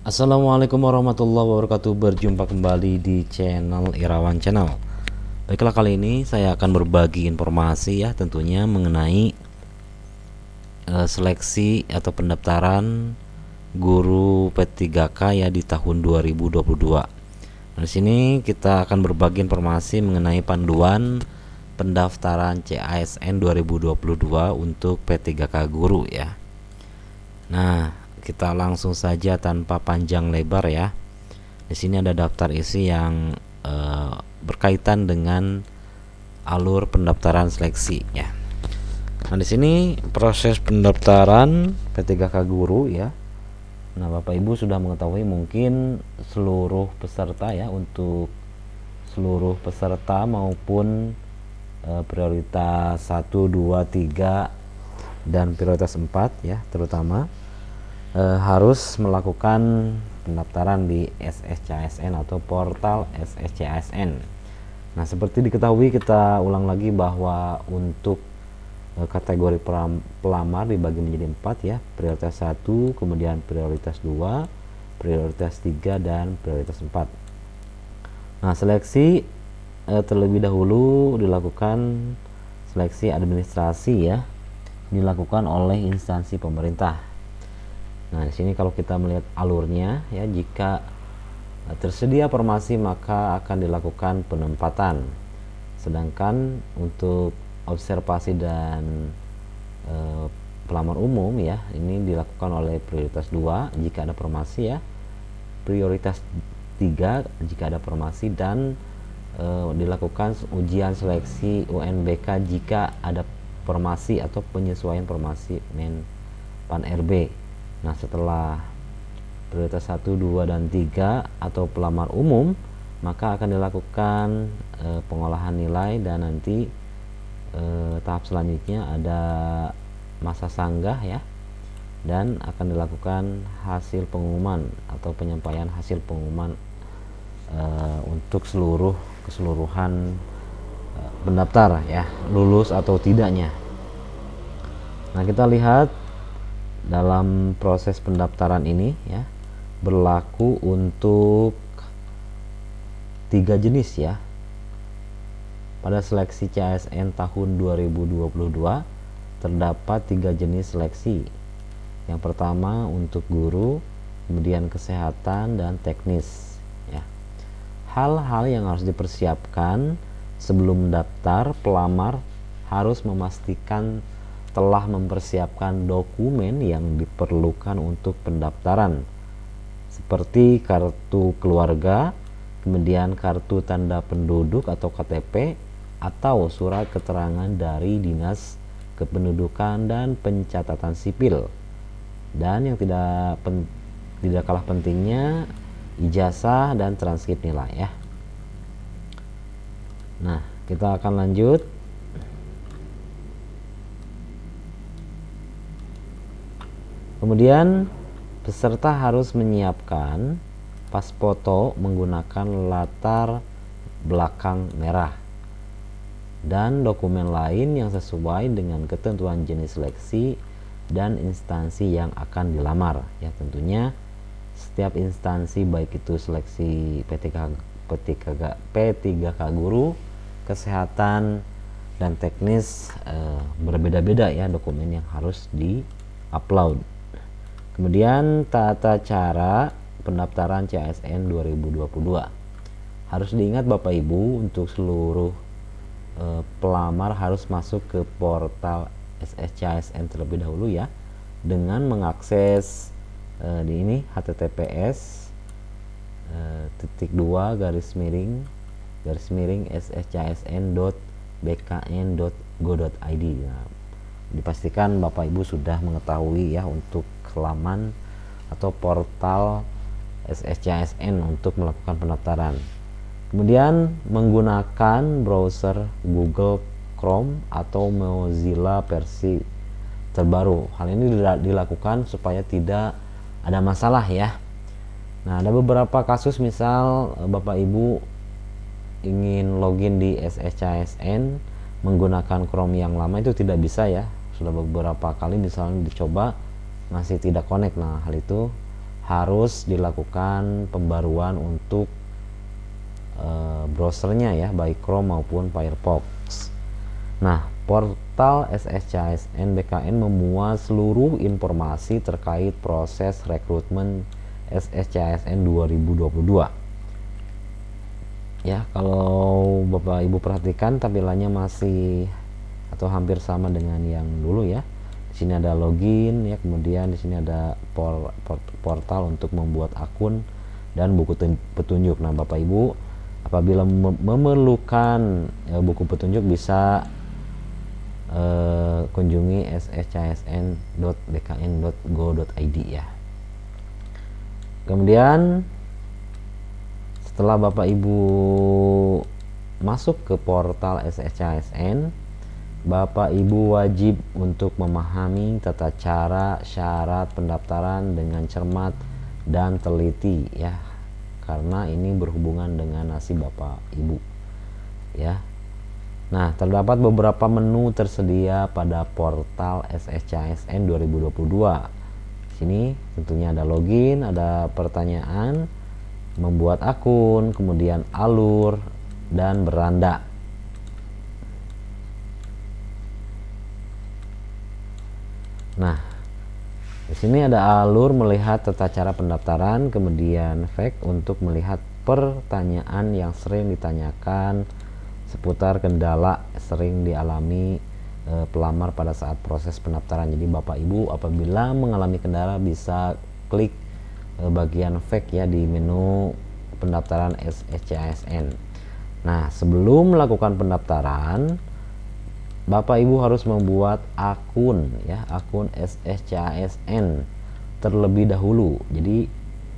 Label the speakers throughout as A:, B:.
A: Assalamualaikum warahmatullahi wabarakatuh. Berjumpa kembali di channel Irawan Channel. Baiklah, kali ini saya akan berbagi informasi ya tentunya mengenai seleksi atau pendaftaran guru P3K ya di tahun 2022. Nah, di sini kita akan berbagi informasi mengenai panduan pendaftaran CASN 2022 untuk P3K guru ya. Nah, kita langsung saja tanpa panjang lebar ya. Di sini ada daftar isi yang berkaitan dengan alur pendaftaran seleksi ya. Nah, di sini proses pendaftaran P3K guru ya. Nah, Bapak Ibu sudah mengetahui mungkin seluruh peserta ya, untuk seluruh peserta maupun prioritas 1, 2, 3 dan prioritas 4 ya, terutama harus melakukan pendaftaran di SSCASN atau portal SSCASN. Nah, seperti diketahui, kita ulang lagi bahwa untuk kategori pelamar dibagi menjadi 4 ya, prioritas 1, kemudian prioritas 2, prioritas 3 dan prioritas 4. Nah, seleksi terlebih dahulu dilakukan seleksi administrasi ya, dilakukan oleh instansi pemerintah. Nah, di sini kalau kita melihat alurnya ya, jika tersedia formasi maka akan dilakukan penempatan. Sedangkan untuk observasi dan pelamar umum ya, ini dilakukan oleh prioritas 2 jika ada formasi ya, prioritas 3 jika ada formasi, dan dilakukan ujian seleksi UNBK jika ada formasi atau penyesuaian formasi Menpan RB. Nah, setelah prioritas 1, 2 dan 3 atau pelamar umum, maka akan dilakukan pengolahan nilai, dan nanti tahap selanjutnya ada masa sanggah ya, dan akan dilakukan hasil pengumuman atau penyampaian hasil pengumuman untuk keseluruhan pendaftar ya, lulus atau tidaknya. Nah, kita lihat dalam proses pendaftaran ini ya, berlaku untuk 3 jenis ya. Pada seleksi CASN tahun 2022 terdapat 3 jenis seleksi. Yang pertama untuk guru, kemudian kesehatan dan teknis ya. Hal-hal yang harus dipersiapkan sebelum mendaftar, pelamar harus memastikan telah mempersiapkan dokumen yang diperlukan untuk pendaftaran, seperti kartu keluarga, kemudian kartu tanda penduduk atau KTP, atau surat keterangan dari Dinas Kependudukan dan Pencatatan Sipil. Dan yang tidak kalah pentingnya, ijazah dan transkrip nilai ya. Nah, kita akan lanjut. Kemudian peserta harus menyiapkan pas foto menggunakan latar belakang merah dan dokumen lain yang sesuai dengan ketentuan jenis seleksi dan instansi yang akan dilamar ya. Tentunya setiap instansi, baik itu seleksi P3K guru, kesehatan dan teknis, berbeda-beda ya dokumen yang harus di-upload. Kemudian tata cara pendaftaran CASN 2022. Harus diingat Bapak Ibu, untuk seluruh pelamar harus masuk ke portal SSCASN terlebih dahulu ya, dengan mengakses di ini https://sscsn.bkn.go.id. Nah, dipastikan Bapak Ibu sudah mengetahui ya untuk halaman atau portal SSCASN untuk melakukan pendaftaran. Kemudian menggunakan browser Google Chrome atau Mozilla versi terbaru. Hal ini dilakukan supaya tidak ada masalah ya. Nah, ada beberapa kasus, misal Bapak Ibu ingin login di SSCASN menggunakan Chrome yang lama, itu tidak bisa ya. Sudah beberapa kali misalnya dicoba masih tidak connect. Nah, hal itu harus dilakukan pembaruan untuk browsernya ya, baik Chrome maupun Firefox. Nah, portal SSCASN BKN memuat seluruh informasi terkait proses rekrutmen SSCASN 2022. Ya, kalau Bapak Ibu perhatikan tampilannya masih atau hampir sama dengan yang dulu ya. Di sini ada login ya, kemudian di sini ada portal untuk membuat akun dan buku petunjuk. Nah, Bapak Ibu apabila memerlukan buku petunjuk bisa kunjungi sscsn.bkn.go.id ya. Kemudian setelah Bapak Ibu masuk ke portal SSCASN, Bapak Ibu wajib untuk memahami tata cara syarat pendaftaran dengan cermat dan teliti ya, karena ini berhubungan dengan nasib Bapak Ibu ya. Nah, terdapat beberapa menu tersedia pada portal SSCASN 2022. Di sini tentunya ada login, ada pertanyaan, membuat akun, kemudian alur dan beranda. Nah, di sini ada alur melihat tata cara pendaftaran, kemudian fact untuk melihat pertanyaan yang sering ditanyakan seputar kendala sering dialami pelamar pada saat proses pendaftaran. Jadi Bapak Ibu apabila mengalami kendala bisa klik bagian fact ya di menu pendaftaran SSCASN. Nah, sebelum melakukan pendaftaran, Bapak Ibu harus membuat akun ya, akun SSCASN terlebih dahulu. Jadi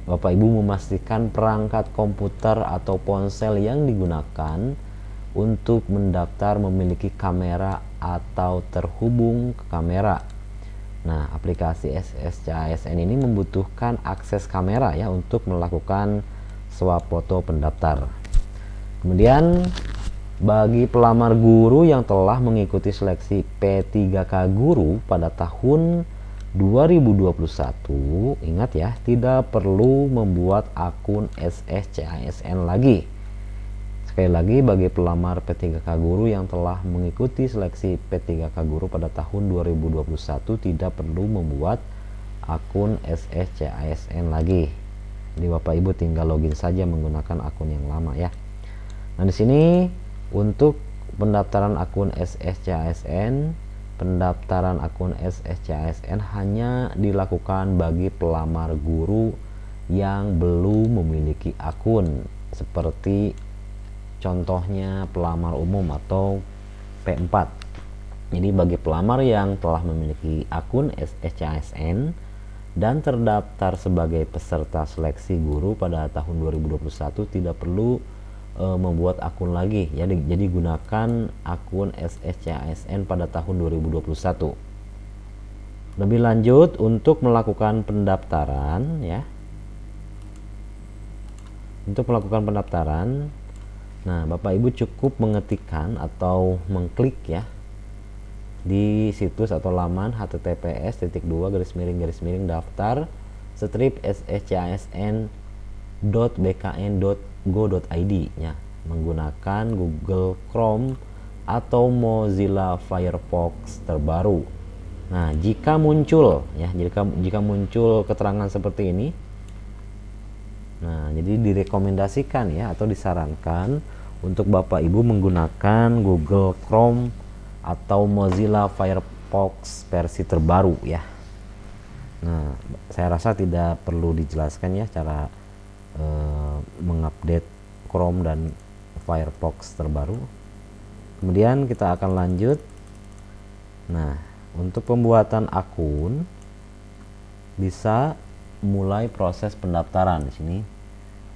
A: Bapak Ibu memastikan perangkat komputer atau ponsel yang digunakan untuk mendaftar memiliki kamera atau terhubung ke kamera. Nah, aplikasi SSCASN ini membutuhkan akses kamera ya untuk melakukan swap foto pendaftar. Kemudian bagi pelamar guru yang telah mengikuti seleksi P3K Guru pada tahun 2021, ingat ya, tidak perlu membuat akun SSCASN lagi. Sekali lagi, bagi pelamar P3K Guru yang telah mengikuti seleksi P3K Guru pada tahun 2021 tidak perlu membuat akun SSCASN lagi. Jadi Bapak Ibu tinggal login saja menggunakan akun yang lama ya. Nah, di sini untuk pendaftaran akun SSCASN, pendaftaran akun SSCASN hanya dilakukan bagi pelamar guru yang belum memiliki akun, seperti contohnya pelamar umum atau P4. Jadi bagi pelamar yang telah memiliki akun SSCASN dan terdaftar sebagai peserta seleksi guru pada tahun 2021 tidak perlu membuat akun lagi ya. Jadi gunakan akun SSCASN pada tahun 2021. Lebih lanjut untuk melakukan pendaftaran ya. Untuk melakukan pendaftaran, nah Bapak Ibu cukup mengetikkan atau mengklik ya di situs atau laman https://daftar strip sscsn.bkn.go.id ya, menggunakan Google Chrome atau Mozilla Firefox terbaru. Nah, jika muncul keterangan seperti ini, nah jadi direkomendasikan ya atau disarankan untuk Bapak Ibu menggunakan Google Chrome atau Mozilla Firefox versi terbaru ya. Nah, saya rasa tidak perlu dijelaskan ya cara mengupdate Chrome dan Firefox terbaru. Kemudian kita akan lanjut. Nah, untuk pembuatan akun bisa mulai proses pendaftaran. Di sini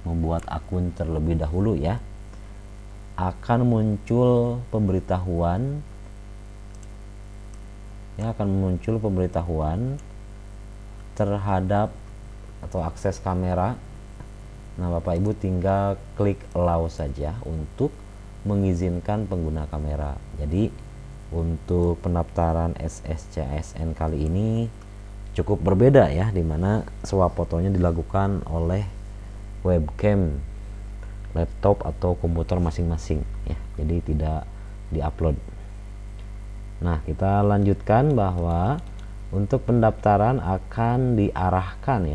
A: membuat akun terlebih dahulu ya. Akan muncul pemberitahuan terhadap atau akses kamera. Nah, Bapak Ibu tinggal klik allow saja untuk mengizinkan pengguna kamera. Jadi untuk pendaftaran SSCASN kali ini cukup berbeda ya, dimana swap fotonya dilakukan oleh webcam laptop atau komputer masing-masing ya, jadi tidak diupload. Nah, kita lanjutkan bahwa untuk pendaftaran akan diarahkan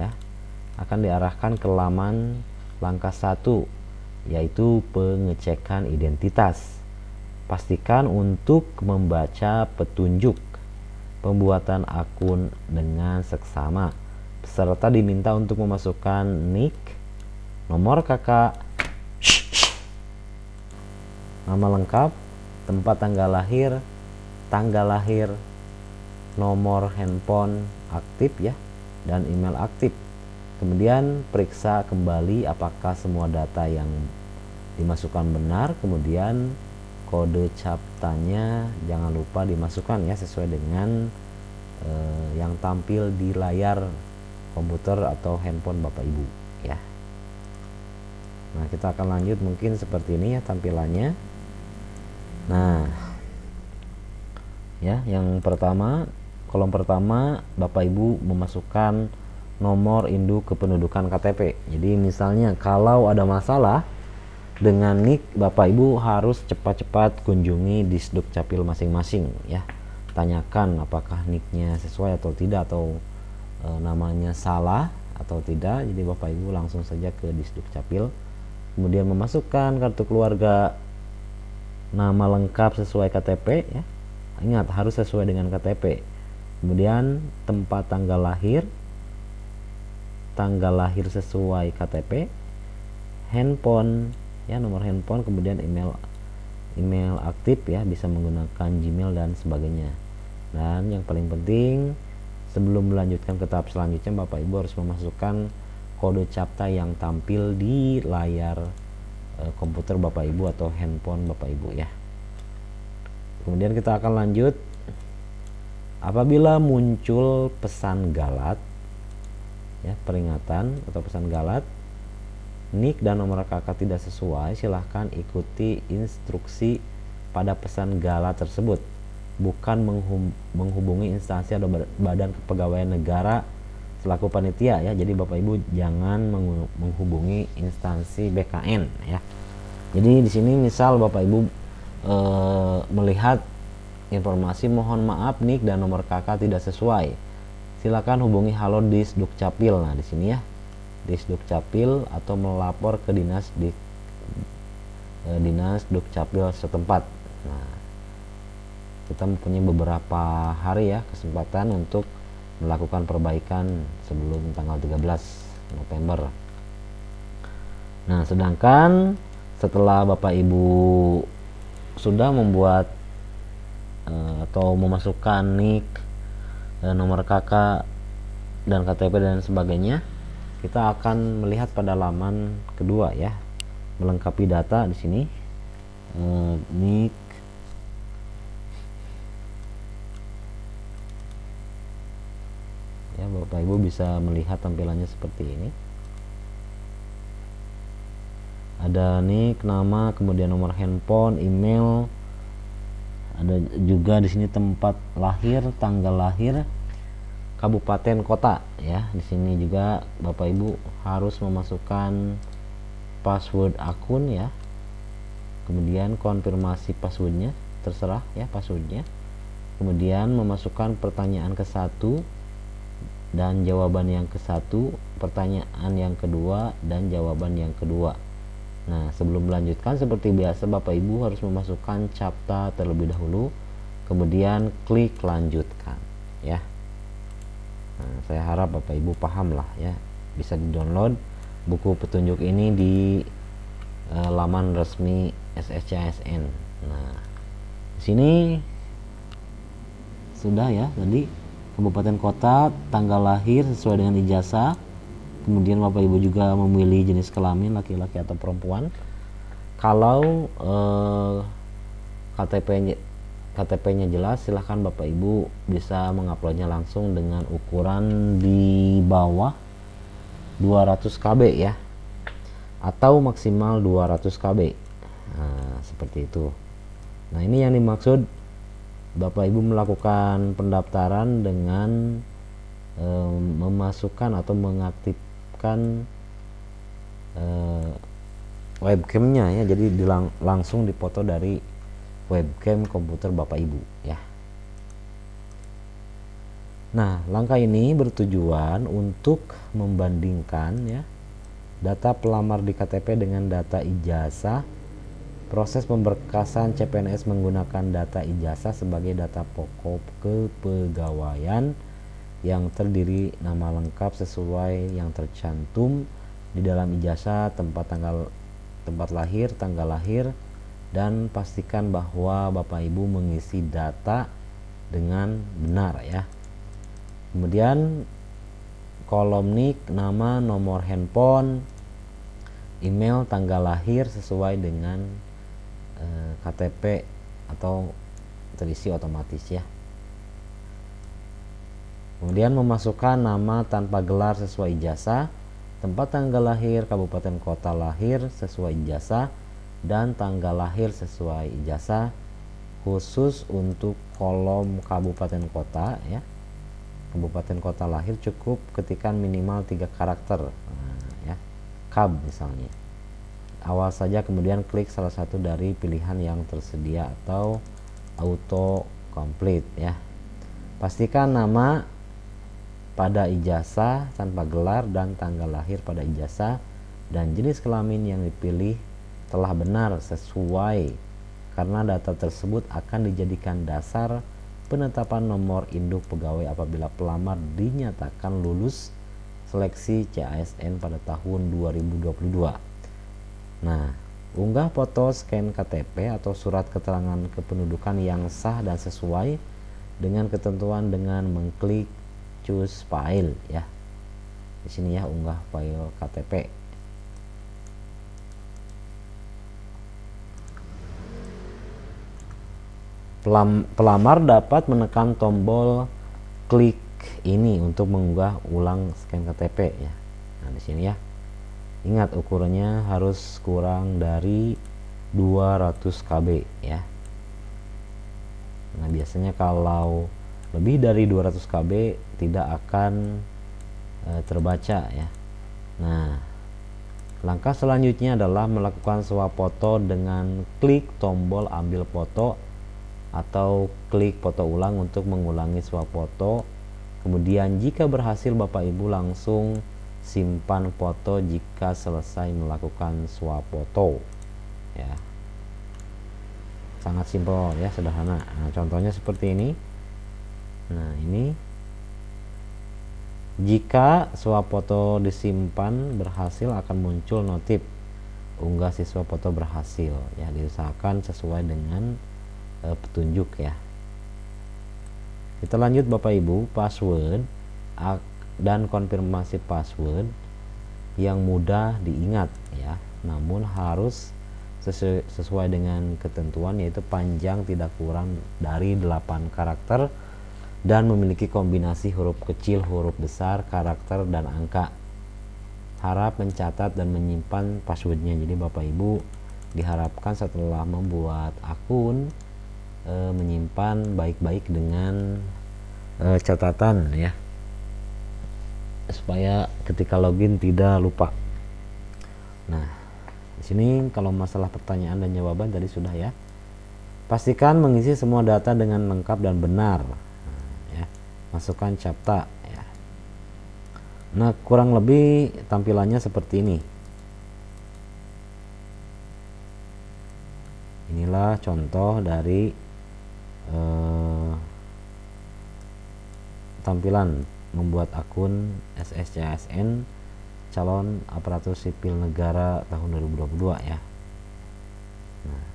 A: ke laman langkah 1, yaitu pengecekan identitas. Pastikan untuk membaca petunjuk pembuatan akun dengan seksama. Peserta diminta untuk memasukkan nik, nomor kakak, nama lengkap, tempat tanggal lahir, nomor handphone aktif ya, dan email aktif. Kemudian periksa kembali apakah semua data yang dimasukkan benar. Kemudian kode CAPTCA-nya jangan lupa dimasukkan ya, sesuai dengan yang tampil di layar komputer atau handphone Bapak Ibu ya. Nah, kita akan lanjut mungkin seperti ini ya tampilannya. Nah, ya, yang pertama, kolom pertama Bapak Ibu memasukkan nomor induk kependudukan KTP. Jadi misalnya kalau ada masalah dengan nik, Bapak Ibu harus cepat-cepat kunjungi Disduk Capil masing-masing ya. Tanyakan apakah niknya sesuai atau tidak, atau namanya salah atau tidak. Jadi Bapak Ibu langsung saja ke Disduk Capil, kemudian memasukkan kartu keluarga, nama lengkap sesuai KTP ya. Ingat, harus sesuai dengan KTP. Kemudian tempat tanggal lahir sesuai KTP, handphone ya, nomor handphone, kemudian email aktif ya, bisa menggunakan Gmail dan sebagainya. Dan yang paling penting, sebelum melanjutkan ke tahap selanjutnya, Bapak Ibu harus memasukkan kode CAPTCA yang tampil di layar komputer Bapak Ibu atau handphone Bapak Ibu ya. Kemudian kita akan lanjut. Apabila muncul pesan galat ya, peringatan atau pesan galat, nik dan nomor kakak tidak sesuai, silahkan ikuti instruksi pada pesan galat tersebut, bukan menghubungi instansi atau badan kepegawaian negara selaku panitia ya. Jadi Bapak Ibu jangan menghubungi instansi BKN ya. Jadi di sini misal Bapak Ibu melihat informasi mohon maaf nik dan nomor kakak tidak sesuai, silakan hubungi Halo Disduk Capil. Nah, di sini ya, Disduk Capil, atau melapor ke dinas Dukcapil setempat. Nah, kita mempunyai beberapa hari ya kesempatan untuk melakukan perbaikan sebelum tanggal 13 November. Nah, sedangkan setelah Bapak Ibu sudah membuat atau memasukkan nik, nomor kakak dan KTP dan sebagainya, kita akan melihat pada laman kedua ya, melengkapi data di sini, nik, ya, Bapak Ibu bisa melihat tampilannya seperti ini. Ada nik, nama, kemudian nomor handphone, email, ada juga di sini tempat lahir, tanggal lahir, kabupaten, kota ya. Di sini juga Bapak Ibu harus memasukkan password akun ya. Kemudian konfirmasi passwordnya, terserah ya passwordnya. Kemudian memasukkan pertanyaan ke-1 dan jawaban yang ke-1, pertanyaan yang kedua dan jawaban yang kedua. Nah, sebelum melanjutkan seperti biasa Bapak Ibu harus memasukkan CAPTCA terlebih dahulu, kemudian klik lanjutkan ya. Nah, saya harap Bapak Ibu paham lah ya. Bisa di-download buku petunjuk ini di laman resmi SSCASN. Nah, di sini sudah ya, tadi kabupaten, kota, tanggal lahir sesuai dengan ijazah. Kemudian Bapak Ibu juga memilih jenis kelamin, laki-laki atau perempuan. Kalau KTP-nya jelas, silahkan Bapak Ibu bisa menguploadnya langsung dengan ukuran di bawah 200 KB ya, atau maksimal 200 KB. Nah, seperti itu. Nah, ini yang dimaksud Bapak Ibu melakukan pendaftaran dengan memasukkan atau mengaktifkan webcamnya ya, jadi langsung dipoto dari webcam komputer Bapak Ibu ya. Nah, langkah ini bertujuan untuk membandingkan ya data pelamar di KTP dengan data ijazah. Proses pemberkasan CPNS menggunakan data ijazah sebagai data pokok kepegawaian yang terdiri nama lengkap sesuai yang tercantum di dalam ijazah, tempat lahir, tanggal lahir, dan pastikan bahwa Bapak Ibu mengisi data dengan benar ya. Kemudian kolom nik, nama, nomor handphone, email, tanggal lahir sesuai dengan KTP atau terisi otomatis ya. Kemudian memasukkan nama tanpa gelar sesuai ijazah, tempat tanggal lahir, kabupaten kota lahir sesuai ijazah, dan tanggal lahir sesuai ijazah. Khusus untuk kolom kabupaten kota ya, kabupaten kota lahir cukup ketikkan minimal 3 karakter ya, KAB misalnya. Awal saja, kemudian klik salah satu dari pilihan yang tersedia atau auto complete ya. Pastikan nama pada ijazah tanpa gelar dan tanggal lahir pada ijazah dan jenis kelamin yang dipilih telah benar sesuai, karena data tersebut akan dijadikan dasar penetapan nomor induk pegawai apabila pelamar dinyatakan lulus seleksi CASN pada tahun 2022. Nah, unggah foto scan KTP atau surat keterangan kependudukan yang sah dan sesuai dengan ketentuan dengan mengklik choose file ya. Di sini ya, unggah file KTP. Pelamar dapat menekan tombol klik ini untuk mengunggah ulang scan KTP ya. Nah, di sini ya. Ingat, ukurannya harus kurang dari 200 KB ya. Nah, biasanya kalau lebih dari 200 KB tidak akan terbaca ya. Nah, langkah selanjutnya adalah melakukan swafoto dengan klik tombol ambil foto atau klik foto ulang untuk mengulangi swafoto. Kemudian jika berhasil, Bapak Ibu langsung simpan foto jika selesai melakukan swafoto ya. Sangat simpel ya, sederhana. Nah, contohnya seperti ini. Nah, ini jika swafoto disimpan berhasil akan muncul notif unggah siswa foto berhasil ya. Diusahakan sesuai dengan petunjuk ya. Kita lanjut Bapak Ibu. Password dan konfirmasi password yang mudah diingat ya, namun harus sesuai dengan ketentuan, yaitu panjang tidak kurang dari 8 karakter dan memiliki kombinasi huruf kecil, huruf besar, karakter, dan angka. Harap mencatat dan menyimpan passwordnya. Jadi Bapak Ibu diharapkan setelah membuat akun menyimpan baik-baik dengan catatan ya, supaya ketika login tidak lupa. Nah, di sini kalau masalah pertanyaan dan jawaban tadi sudah ya. Pastikan mengisi semua data dengan lengkap dan benar. Ya, masukkan CAPTCHA ya. Nah, kurang lebih tampilannya seperti ini. Inilah contoh dari tampilan membuat akun SSCASN calon aparatur sipil negara tahun 2022 ya. Nah,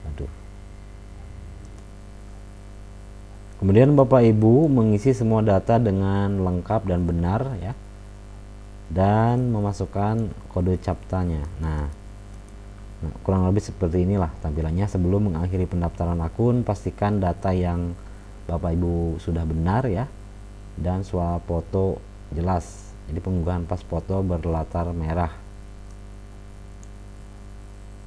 A: aduh. Kemudian Bapak Ibu mengisi semua data dengan lengkap dan benar ya, dan memasukkan kode CAPTCHA-nya. Nah, kurang lebih seperti inilah tampilannya. Sebelum mengakhiri pendaftaran akun, pastikan data yang Bapak Ibu sudah benar ya, dan swafoto jelas. Jadi pengunggahan pas foto berlatar merah.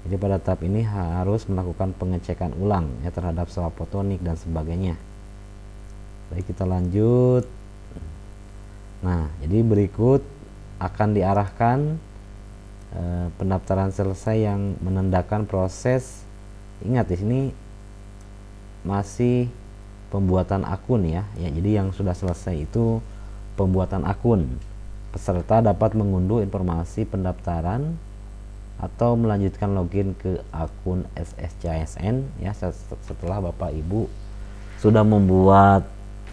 A: Jadi pada tahap ini harus melakukan pengecekan ulang ya terhadap swafoto, nik dan sebagainya. Baik, kita lanjut. Nah, jadi berikut akan diarahkan pendaftaran selesai yang menandakan proses. Ingat di sini masih pembuatan akun ya. Jadi yang sudah selesai itu pembuatan akun. Peserta dapat mengunduh informasi pendaftaran atau melanjutkan login ke akun SSCASN ya setelah Bapak Ibu sudah membuat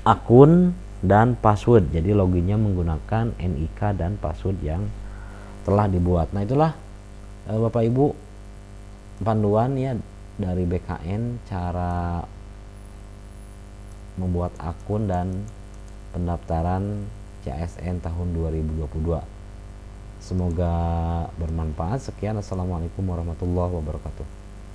A: akun dan password. Jadi loginnya menggunakan NIK dan password yang telah dibuat. Nah, itulah Bapak Ibu panduan ya dari BKN cara membuat akun dan pendaftaran CASN tahun 2022. Semoga bermanfaat. Sekian, assalamualaikum warahmatullahi wabarakatuh.